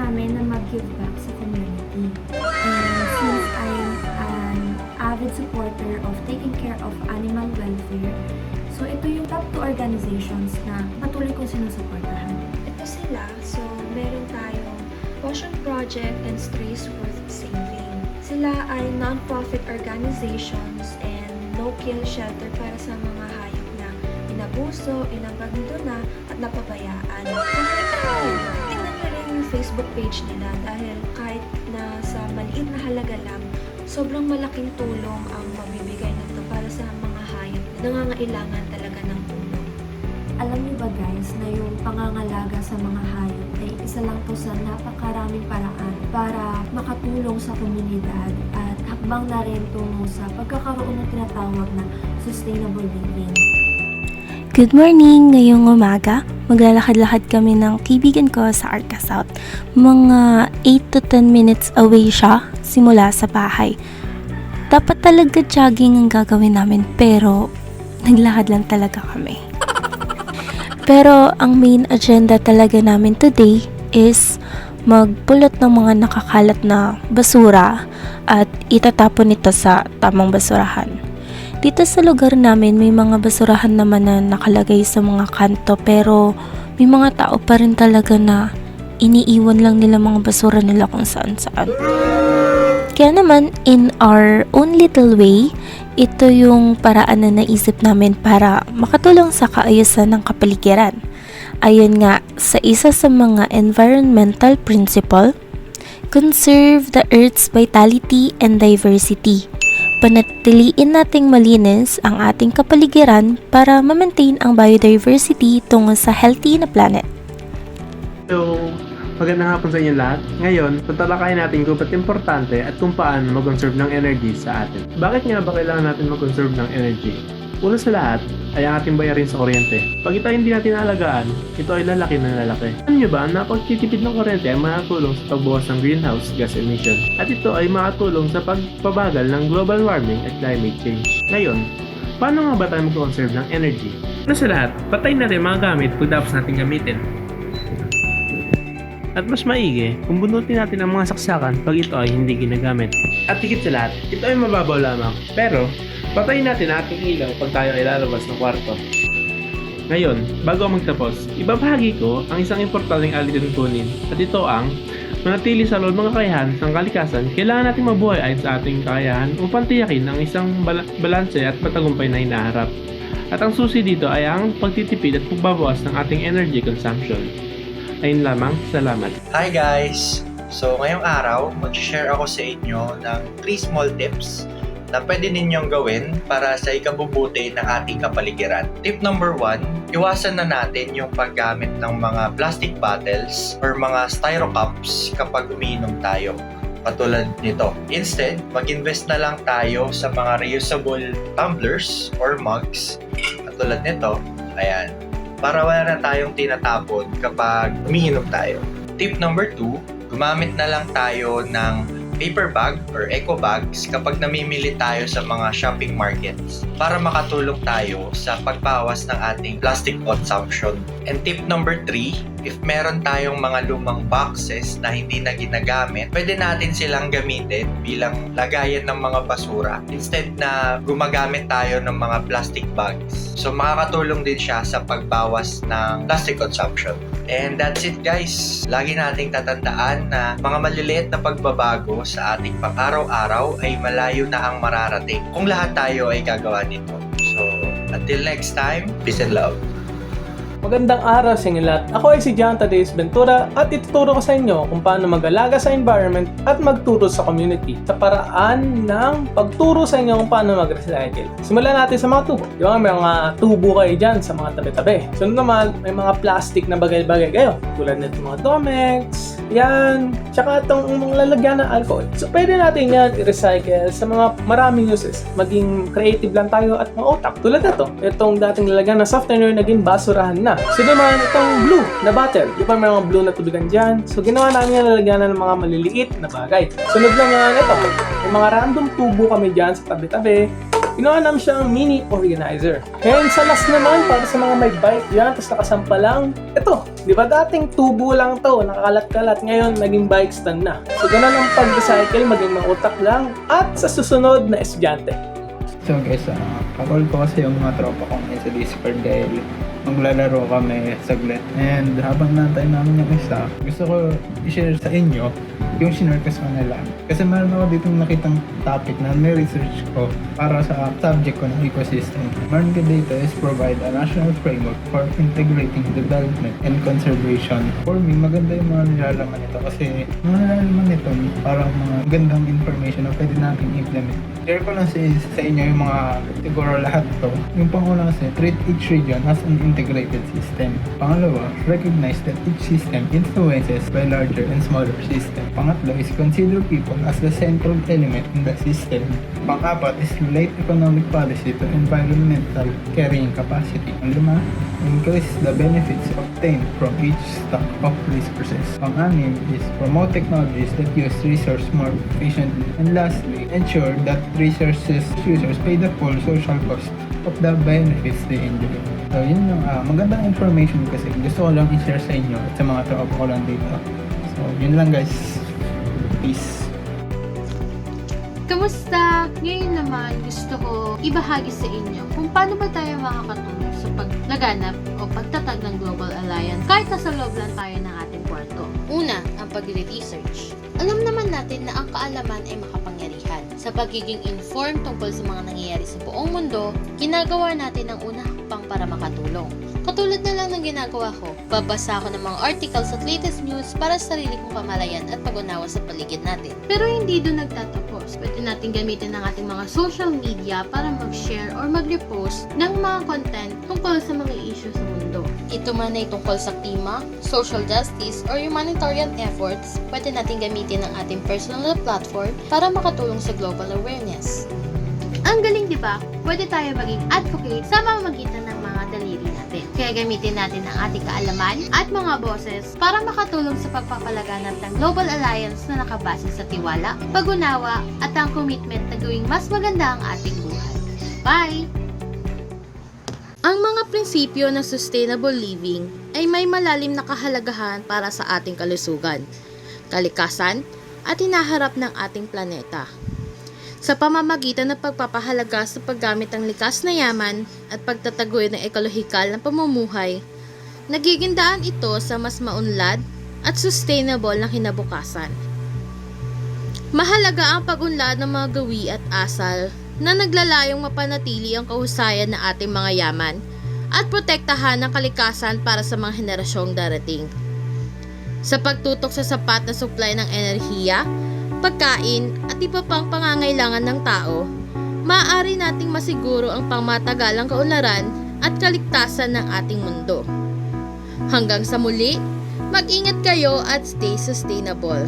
namin na mag-give back sa community. And since I am an avid supporter of taking care of animal welfare, so ito yung top 2 organizations na patuloy kong sinusuportahan. Ito sila. So, meron tayong Ocean Project and Strays Worth Saving. Sila ay non-profit organizations and no-kill shelter para sa mga hayop na inabuso, inabandona at napabayaan. Tingnan nyo rin yung Facebook page nila dahil kahit na sa maliit na halaga lang, sobrang malaking tulong ang mabibigay nito para sa mga hayop na nangangailangan talaga ng tulong. Alam niyo ba guys na yung pangangalaga sa mga hayop ay isa lang to sa napakaraming paraan para makatulong sa komunidad at hakbang na rin tungo sa pagkakaroon ng tinatawag na sustainable living. Good morning! Ngayong umaga, maglalakad-lakad kami ng kaibigan ko sa Arca South. Mga 8 to 10 minutes away siya simula sa bahay. Dapat talaga jogging ang gagawin namin pero naglakad lang talaga kami. Pero ang main agenda talaga namin today is magpulot ng mga nakakalat na basura at itatapon ito sa tamang basurahan. Dito sa lugar namin may mga basurahan naman na nakalagay sa mga kanto pero may mga tao pa rin talaga na iniiwan lang nila mga basura nila kung saan saan. Kaya naman in our own little way, ito yung paraan na naisip namin para makatulong sa kaayusan ng kapaligiran. Ayon nga sa isa sa mga environmental principle, conserve the Earth's vitality and diversity. Panatiliin nating malinis ang ating kapaligiran para ma-maintain ang biodiversity tungo sa healthy na planet. So, magandang hapon sa inyo lahat. Ngayon, tatalakayin natin kung ba't importante at kung paano mag-conserve ng energy sa atin. Bakit nga ba kailangan natin mag-conserve ng energy? Una sa lahat ay ang ating bayarin sa kuryente. Pag ito hindi natin alagaan, ito ay lalaki na lalaki. Alam nyo ba na pagtitipid ng kuryente ay makatulong sa pagbawas ng greenhouse gas emission? At ito ay makatulong sa pagpabagal ng global warming at climate change. Ngayon, paano nga ba tayo mag-conserve ng energy? Una sa lahat, patayin natin mga gamit pagtapos natin gamitin. At mas maigi kung bunutin natin ang mga saksakan pag ito ay hindi ginagamit. At higit sa lahat, ito ay mababaw lamang. Pero, patayin natin ang ating ilaw pag tayo ay lalabas ng kwarto. Ngayon, bago ako magtapos, ibabahagi ko ang isang importanteng alituntunin at ito ang manatili sa loob ng kakayahan ng kalikasan. Kailangan natin mabuhay ayon sa ating kakayahan upang tiyakin ang isang balanse at matagumpay na hinaharap. At ang susi dito ay ang pagtitipid at pagbabawas ng ating energy consumption. Ayun lamang, salamat. Hi guys! So ngayong araw, mag-share ako sa inyo ng 3 small tips na pwede ninyong gawin para sa ikabubuti ng ating kapaligiran. Tip number 1, iwasan na natin yung paggamit ng mga plastic bottles or mga styro cups kapag umiinom tayo. Katulad nito. Instead, mag-invest na lang tayo sa mga reusable tumblers or mugs. Katulad nito. Ayan. Para wala na tayong tinatapon kapag umiinom tayo. Tip number 2, gumamit na lang tayo ng paper bag or eco bags kapag namimili tayo sa mga shopping markets para makatulong tayo sa pagbawas ng ating plastic consumption. And tip number 3, if meron tayong mga lumang boxes na hindi na ginagamit, pwede natin silang gamitin bilang lagayan ng mga basura instead na gumagamit tayo ng mga plastic bags. So makakatulong din siya sa pagbawas ng plastic consumption. And that's it guys. Lagi nating tatandaan na mga maliliit na pagbabago sa ating pang-araw-araw ay malayo na ang mararating kung lahat tayo ay gagawa nito. So, until next time, peace and love. Magandang araw sa inyo lahat. Ako ay si John Tadeusz Ventura at ituturo ko sa inyo kung paano mag-alaga sa environment at magturo sa community sa paraan ng pagturo sa inyo kung paano mag-recycle. Simulan natin sa mga tubo. Di ba may mga tubo kayo dyan sa mga tabi-tabi. Sunod naman, may mga plastic na bagay-bagay kayo. Tulad nito mga Domex, yan, tsaka itong mga lalagyan ng alcohol. So pwede natin yan i-recycle sa mga maraming uses. Maging creative lang tayo at mga utak. Tulad nito, itong dating lalagyan ng softener naging basurahan na. So naman, itong blue na bottle. Di ba may mga blue na tubigan dyan? So ginawa namin yung lalagyan ng mga maliliit na bagay. Sunod lang yan, ito. May mga random tubo kami dyan sa tabi-tabi. Ginawa namin siyang mini organizer. Ngayon sa last naman, para sa mga may bike yan, tapos nakasampa lang. Ito, di ba dating tubo lang to, nakakalat-kalat. Ngayon, naging bike stand na. So, ganun ang pag-recycle, maging mautak lang. At sa susunod na estudyante. So guys, kakall ko kasi yung mga tropa kong sa Discord dahil maglalaro kami saglit. And habang nantay namin yung isa, gusto ko i-share sa inyo yung shinare ko sa kanila. Kasi meron ako ditong nakitang topic na ni-research ko para sa subject ko ng ecosystem. Meron ko dito is provide a national framework for integrating development and conservation. For me, maganda yung mga nilalaman nito kasi mga nilalaman nito parang mga gandang information na pwede natin implement. Share ko lang sa inyo yung mga siguro lahat to. Yung panguna kasi, treat each region as an integrated system. Pangalawa, recognize that each system influences by larger and smaller system. Pangatlo is consider people as the central element in the system. Pang-apat is relate economic policy to environmental carrying capacity. Pang-lima, increase the benefits obtained from each stock of resources. Pang-anim is promote technologies that use resource more efficiently. And lastly, ensure that resources users pay the full social cost of the benefits they enjoy. So yun yung magandang information kasi gusto ko lang i-share sa inyo at sa mga tropa ko lang dito. So yun lang guys. Peace. Kamusta? Ngayon naman gusto ko ibahagi sa inyo kung paano ba tayo makakatulong sa paglaganap o pagtatag ng Global Alliance kahit nasa loob lang tayo ng ating kwarto. Una, ang pag-research. Alam naman natin na ang kaalaman ay makapangyarihan. Sa pagiging informed tungkol sa mga nangyayari sa buong mundo, ginagawa natin ang unang hakbang para makatulong. Katulad na lang ng ginagawa ko, babasa ako ng mga articles at latest news para sa sarili kong kamalayan at pag-unawa sa paligid natin. Pero hindi doon nagtatapos. Pwede natin gamitin ang ating mga social media para mag-share or mag-repost ng mga content tungkol sa mga issue sa mundo. Ito man ay tungkol sa klima, social justice, or humanitarian efforts, pwede natin gamitin ang ating personal platform para makatulong sa global awareness. Ang galing, di ba? Pwede tayo maging advocate sa pamamagitan ng mga daliri natin. Kaya gamitin natin ang ating kaalaman at mga boses para makatulong sa pagpapalaganap ng Global Alliance na nakabase sa tiwala, pag-unawa, at ang commitment na gawing mas maganda ang ating buhay. Bye! Ang mga prinsipyo ng sustainable living ay may malalim na kahalagahan para sa ating kalusugan, kalikasan, at hinaharap ng ating planeta. Sa pamamagitan ng pagpapahalaga sa paggamit ng likas na yaman at pagtataguy ng ekolohikal na pamumuhay, nagiging daan ito sa mas maunlad at sustainable na kinabukasan. Mahalaga ang pag-unlad ng mga gawi at asal na naglalayong mapanatili ang kahusayan ng ating mga yaman at protektahan ang kalikasan para sa mga henerasyong darating. Sa pagtutok sa sapat na supply ng enerhiya, pagkain at iba pang pangangailangan ng tao, maaari nating masiguro ang pangmatagalang kaunlaran at kaligtasan ng ating mundo. Hanggang sa muli, mag-ingat kayo at stay sustainable.